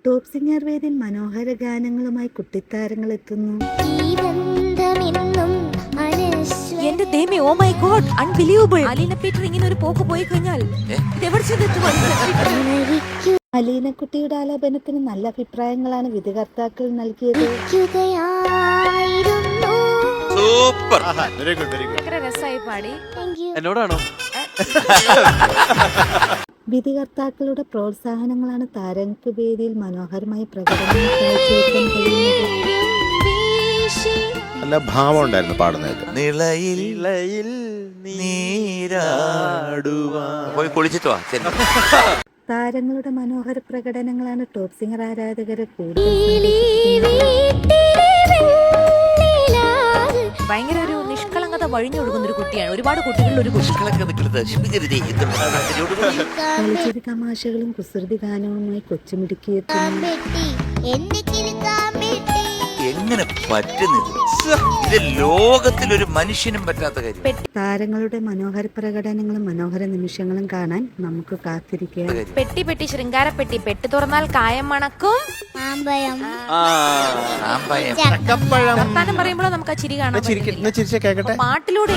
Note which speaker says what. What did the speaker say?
Speaker 1: Top singer വേദിയിൽ മനോഹര ഗാനങ്ങളുമായി കുട്ടിത്താരങ്ങൾ എത്തുന്നു.
Speaker 2: എന്റെ ദൈവമേ, oh my god, unbelievable. Aleena Peter ഇങ്ങനെ ഒരു പോക്ക് പോയി കഴിഞ്ഞാൽ എവിടെ ചെന്നെത്തും?
Speaker 1: അലീനക്കുട്ടിയുടെ ആലാപനത്തിന് നല്ല അഭിപ്രായങ്ങളാണ് വിധികർത്താക്കൾ നൽകിയത്.
Speaker 3: Super, very good.
Speaker 2: ഭയങ്കര രസമായി പാടി.
Speaker 3: എന്നോടാണോ?
Speaker 1: വിധികർത്താക്കളുടെ പ്രോത്സാഹനങ്ങളാണ് താരങ്ങൾക്ക് വേദിയിൽ മനോഹരമായ പ്രകടനം കാഴ്ചവെക്കാൻ കഴിയുന്നത്.
Speaker 4: നല്ല ഭാവം ഉണ്ടായിരുന്നു പാടുന്നത്.
Speaker 3: നിളയിൽ നീരാടുവാ. പോയി കുളിച്ചിട്ട് വാ.
Speaker 1: താരങ്ങളുടെ മനോഹര പ്രകടനങ്ങളാണ് ടോപ്പ് സിംഗർ ആരാധകരെ കൂടുതൽ
Speaker 2: ഭയങ്കര ഒരു നിഷ്കളങ്കത വഴിഞ്ഞൊഴുകുന്ന ഒരു കുട്ടിയാണ്. ഒരുപാട് കുട്ടികളിൽ ഒരു
Speaker 1: കളിച്ചിരി തമാശകളും കുസൃതി ഗാനവുമായി കൊച്ചുമിടുക്കിയെത്തുന്നു.
Speaker 3: എങ്ങനെ പറ്റുന്നത്? ഇത് ലോകത്തിലൊരു മനുഷ്യനും പറ്റാത്ത കാര്യം.
Speaker 1: താരങ്ങളുടെ മനോഹര പ്രകടനങ്ങളും മനോഹര നിമിഷങ്ങളും കാണാൻ നമുക്ക് കാത്തിരിക്കാം.
Speaker 2: പെട്ടി പെട്ടി ശൃംഗാരപ്പെട്ടി, പെട്ടി തുറന്നാൽ കായം മണക്കും. വർത്താനം പറയുമ്പോഴോ നമുക്ക് ആ ചിരി കാണാൻ.
Speaker 4: ചിരിച്ച കേക്കട്ടെ.
Speaker 2: പാട്ടിലൂടെ